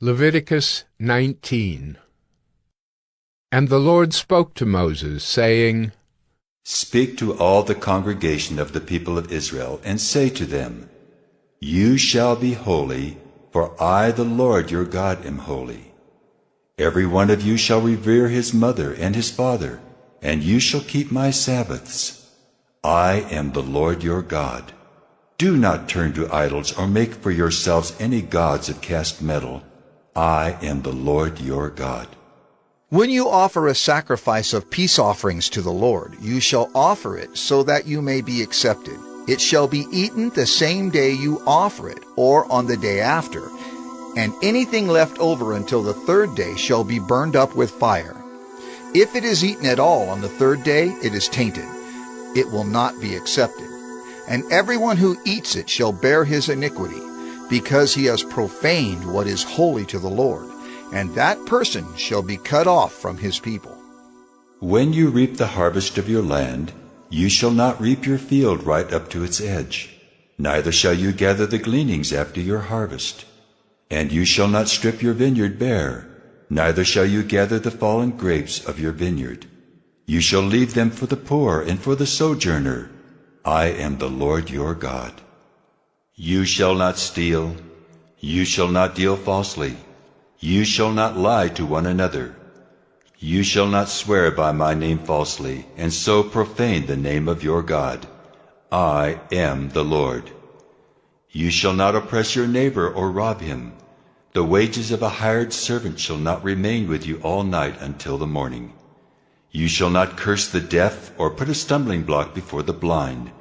Leviticus 19. And the Lord spoke to Moses, saying, Speak to all the congregation of the people of Israel, and say to them, You shall be holy, for I, the Lord your God, am holy. Every one of you shall revere his mother and his father, and you shall keep my Sabbaths. I am the Lord your God. Do not turn to idols or make for yourselves any gods of cast metal. I am the Lord your God. When you offer a sacrifice of peace offerings to the Lord, you shall offer it so that you may be accepted. It shall be eaten the same day you offer it, or on the day after, and anything left over until the third day shall be burned up with fire. If it is eaten at all on the third day, it is tainted. It will not be accepted. And everyone who eats it shall bear his iniquity, because he has profaned what is holy to the Lord, and that person shall be cut off from his people. When you reap the harvest of your land, you shall not reap your field right up to its edge, neither shall you gather the gleanings after your harvest. And you shall not strip your vineyard bare, neither shall you gather the fallen grapes of your vineyard. You shall leave them for the poor and for the sojourner. I am the Lord your God. You shall not steal. You shall not deal falsely. You shall not lie to one another. You shall not swear by my name falsely, and so profane the name of your God. I am the Lord. You shall not oppress your neighbor or rob him. The wages of a hired servant shall not remain with you all night until the morning. You shall not curse the deaf or put a stumbling block before the blind,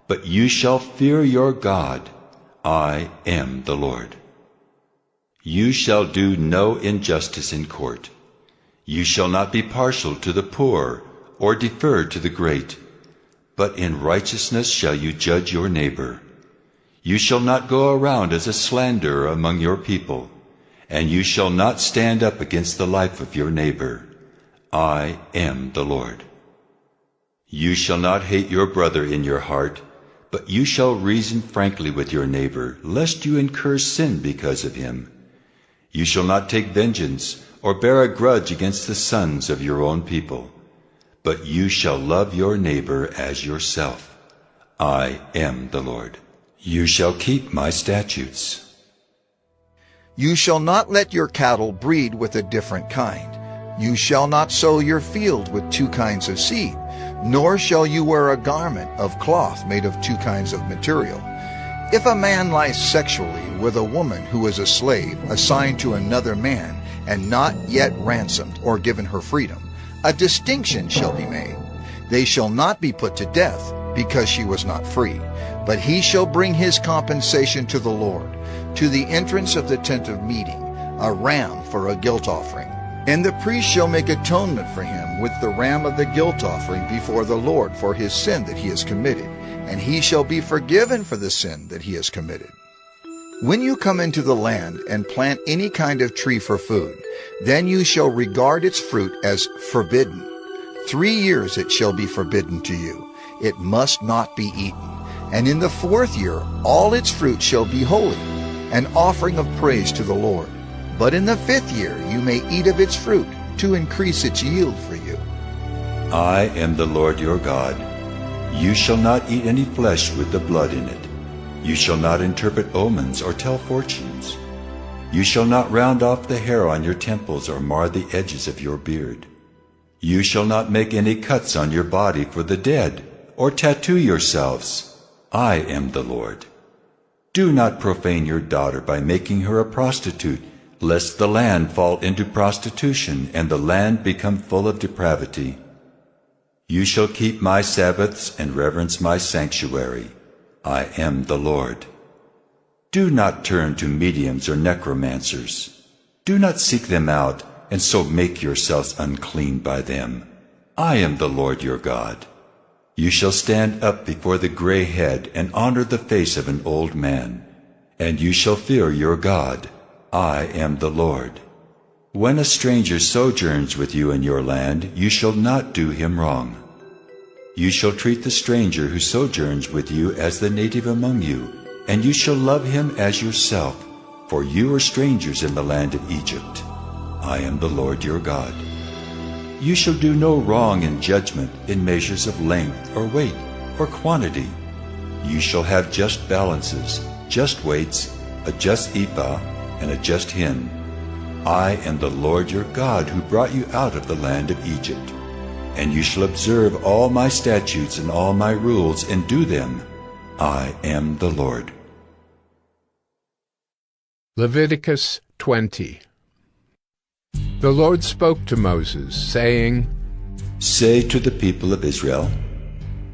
but you shall fear your God. I am the Lord. You shall do no injustice in court. You shall not be partial to the poor or defer to the great, but in righteousness shall you judge your neighbor. You shall not go around as a slanderer among your people, and you shall not stand up against the life of your neighbor. I am the Lord. You shall not hate your brother in your heart, but you shall reason frankly with your neighbor, lest you incur sin because of him. You shall not take vengeance or bear a grudge against the sons of your own people, but you shall love your neighbor as yourself. I am the Lord. You shall keep my statutes. You shall not let your cattle breed with a different kind. You shall not sow your field with two kinds of seed, nor shall you wear a garment of cloth made of two kinds of material. If a man lies sexually with a woman who is a slave assigned to another man and not yet ransomed or given her freedom, a distinction shall be made. They shall not be put to death because she was not free, but he shall bring his compensation to the Lord, to the entrance of the tent of meeting, a ram for a guilt offering. And the priest shall make atonement for him with the ram of the guilt offering before the Lord for his sin that he has committed, and he shall be forgiven for the sin that he has committed. When you come into the land and plant any kind of tree for food, then you shall regard its fruit as forbidden. 3 years it shall be forbidden to you. It must not be eaten. And in the 4th year all its fruit shall be holy, an offering of praise to the Lord. But in the 5th year you may eat of its fruit, to increase its yield for you. I am the Lord your God. You shall not eat any flesh with the blood in it. You shall not interpret omens or tell fortunes. You shall not round off the hair on your temples or mar the edges of your beard. You shall not make any cuts on your body for the dead, or tattoo yourselves. I am the Lord. Do not profane your daughter by making her a prostitute, lest the land fall into prostitution and the land become full of depravity. You shall keep my Sabbaths and reverence my sanctuary. I am the Lord. Do not turn to mediums or necromancers. Do not seek them out and so make yourselves unclean by them. I am the Lord your God. You shall stand up before the gray head and honor the face of an old man, and you shall fear your God. I am the Lord. When a stranger sojourns with you in your land, you shall not do him wrong. You shall treat the stranger who sojourns with you as the native among you, and you shall love him as yourself. for you are strangers in the land of Egypt. I am the Lord your God. You shall do no wrong in judgment in measures of length or weight or quantity. You shall have just balances, just weights, a just ephah, and a just hin. I am the Lord your God who brought you out of the land of Egypt. And you shall observe all my statutes and all my rules and do them. I am the Lord. Leviticus 20. The Lord spoke to Moses, saying, Say to the people of Israel,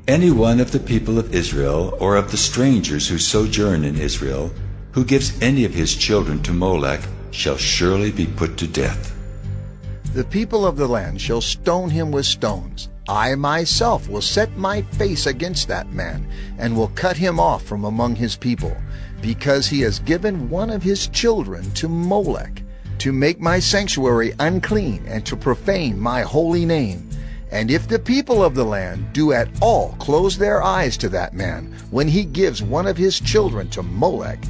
any one of the people of Israel or of the strangers who sojourn in Israel, who gives any of his children to Molech, shall surely be put to death. The people of the land shall stone him with stones. I myself will set my face against that man, and will cut him off from among his people, because he has given one of his children to Molech, to make my sanctuary unclean, and to profane my holy name. And if the people of the land do at all close their eyes to that man, when he gives one of his children to Molech,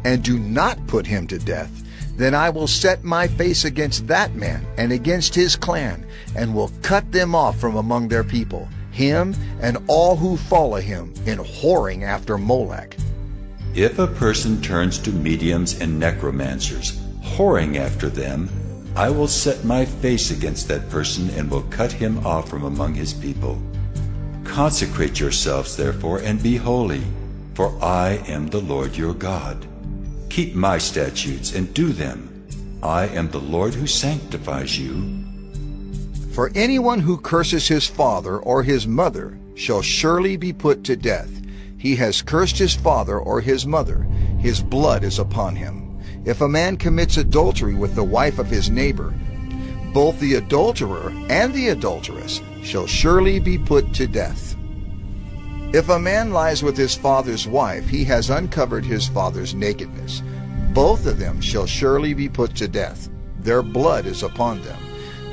and do not put him to death, then I will set my face against that man and against his clan, and will cut them off from among their people, him and all who follow him in whoring after Molech. If a person turns to mediums and necromancers, whoring after them, I will set my face against that person and will cut him off from among his people. Consecrate yourselves, therefore, and be holy, for I am the Lord your God. Keep my statutes and do them. I am the Lord who sanctifies you. For anyone who curses his father or his mother shall surely be put to death. He has cursed his father or his mother. His blood is upon him. If a man commits adultery with the wife of his neighbor, both the adulterer and the adulteress shall surely be put to death. If a man lies with his father's wife, he has uncovered his father's nakedness. Both of them shall surely be put to death. Their blood is upon them.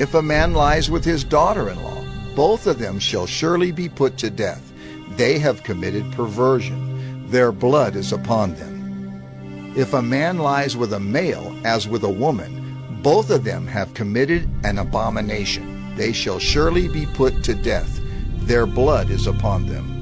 If a man lies with his daughter-in-law, both of them shall surely be put to death. They have committed perversion. Their blood is upon them. If a man lies with a male as with a woman, both of them have committed an abomination. They shall surely be put to death. Their blood is upon them.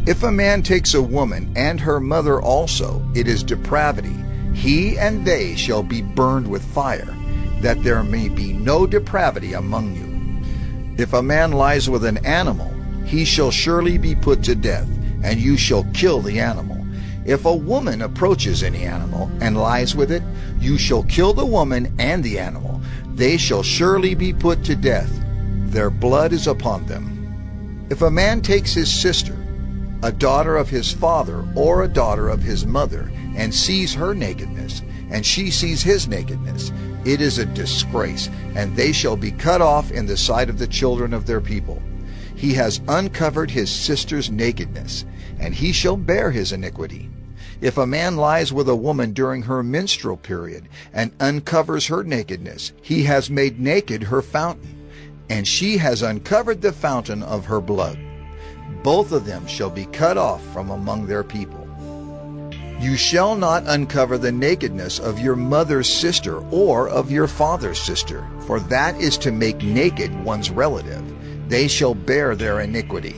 If a man takes a woman and her mother also, it is depravity. He and they shall be burned with fire, that there may be no depravity among you. If a man lies with an animal, he shall surely be put to death, and you shall kill the animal. If a woman approaches any animal and lies with it, you shall kill the woman and the animal. They shall surely be put to death. Their blood is upon them. If a man takes his sister, a daughter of his father or a daughter of his mother, and sees her nakedness, and she sees his nakedness, it is a disgrace, and they shall be cut off in the sight of the children of their people. He has uncovered his sister's nakedness, and he shall bear his iniquity. If a man lies with a woman during her menstrual period, and uncovers her nakedness, he has made naked her fountain, and she has uncovered the fountain of her blood. Both of them shall be cut off from among their people. You shall not uncover the nakedness of your mother's sister or of your father's sister, for that is to make naked one's relative. They shall bear their iniquity.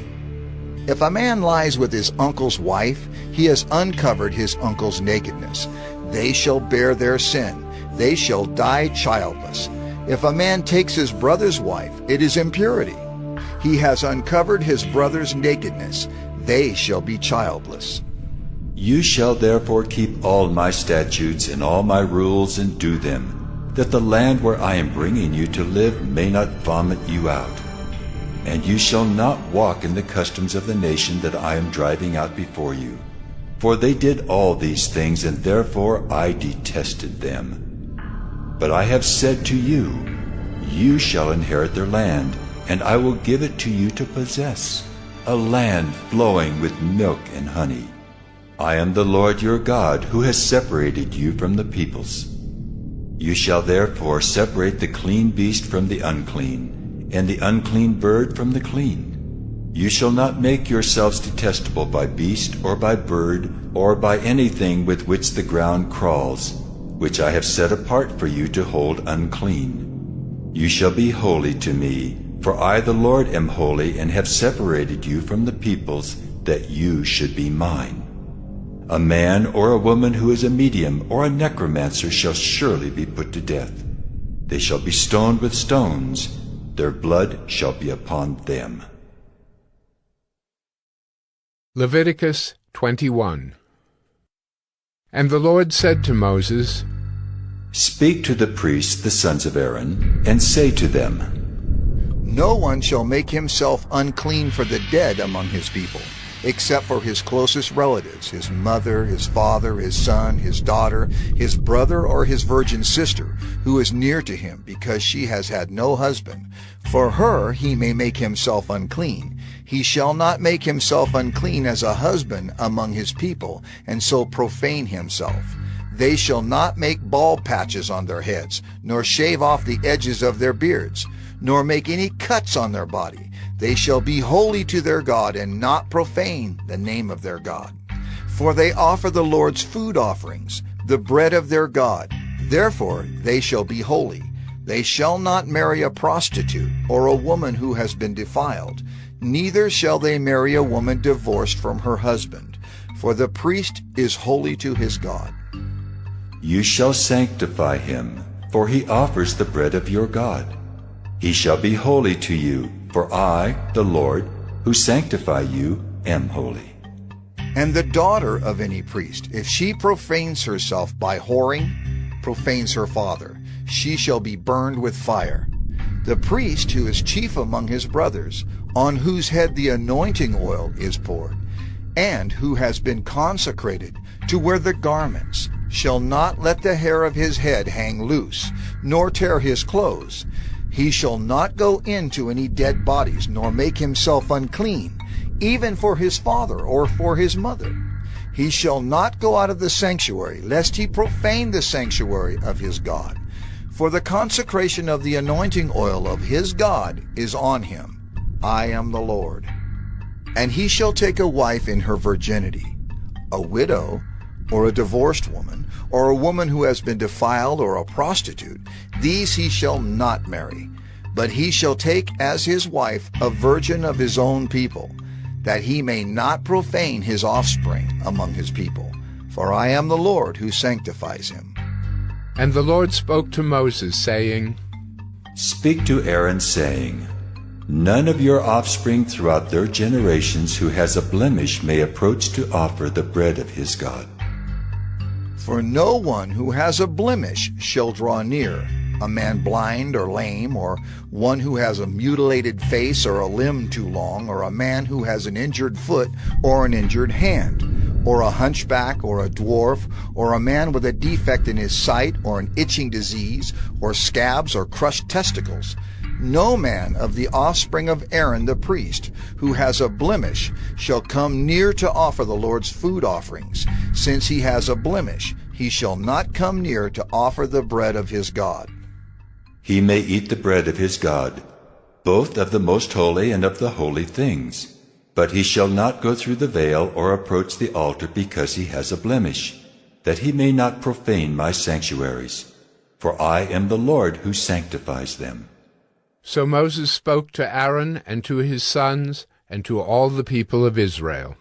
If a man lies with his uncle's wife, he has uncovered his uncle's nakedness. They shall bear their sin. They shall die childless. If a man takes his brother's wife, it is impurity. He has uncovered his brother's nakedness. They shall be childless. You shall therefore keep all my statutes and all my rules and do them, that the land where I am bringing you to live may not vomit you out. And you shall not walk in the customs of the nation that I am driving out before you. For they did all these things, and therefore I detested them. But I have said to you, you shall inherit their land, and I will give it to you to possess, a land flowing with milk and honey. I am the Lord your God, who has separated you from the peoples. You shall therefore separate the clean beast from the unclean, and the unclean bird from the clean. You shall not make yourselves detestable by beast or by bird or by anything with which the ground crawls. which I have set apart for you to hold unclean. You shall be holy to me, for I the Lord am holy, and have separated you from the peoples, that you should be mine. A man or a woman who is a medium or a necromancer shall surely be put to death. They shall be stoned with stones. Their blood shall be upon them. Leviticus 21. And the Lord said to Moses, Speak to the priests, the sons of Aaron, and say to them, No one shall make himself unclean for the dead among his people, except for his closest relatives, his mother, his father, his son, his daughter, his brother, or his virgin sister, who is near to him, because she has had no husband. For her he may make himself unclean. He shall not make himself unclean as a husband among his people, and so profane himself. They shall not make bald patches on their heads, nor shave off the edges of their beards, nor make any cuts on their body. They shall be holy to their God, and not profane the name of their God. For they offer the Lord's food offerings, the bread of their God. Therefore they shall be holy. They shall not marry a prostitute, or a woman who has been defiled. Neither shall they marry a woman divorced from her husband, for the priest is holy to his God. You shall sanctify him, for he offers the bread of your God. He shall be holy to you, for I, the Lord, who sanctify you, am holy. And the daughter of any priest, if she profanes herself by whoring, profanes her father, she shall be burned with fire. The priest who is chief among his brothers, on whose head the anointing oil is poured, and who has been consecrated to wear the garments, shall not let the hair of his head hang loose, nor tear his clothes. He shall not go into any dead bodies, nor make himself unclean, even for his father or for his mother. He shall not go out of the sanctuary, lest he profane the sanctuary of his God. For the consecration of the anointing oil of his God is on him. I am the Lord. And he shall take a wife in her virginity, a widow, or a divorced woman, or a woman who has been defiled, or a prostitute. These he shall not marry, but he shall take as his wife a virgin of his own people, that he may not profane his offspring among his people. For I am the Lord who sanctifies him. And the Lord spoke to Moses, saying, Speak to Aaron, saying, None of your offspring throughout their generations who has a blemish may approach to offer the bread of his God. For no one who has a blemish shall draw near, a man blind or lame, or one who has a mutilated face or a limb too long, or a man who has an injured foot or an injured hand, or a hunchback or a dwarf, or a man with a defect in his sight, or an itching disease, or scabs or crushed testicles. No man of the offspring of Aaron the priest who has a blemish shall come near to offer the Lord's food offerings. Since he has a blemish, he shall not come near to offer the bread of his God. He may eat the bread of his God, both of the most holy and of the holy things. But he shall not go through the veil or approach the altar because he has a blemish, that he may not profane my sanctuaries. For I am the Lord who sanctifies them. So Moses spoke to Aaron and to his sons and to all the people of Israel.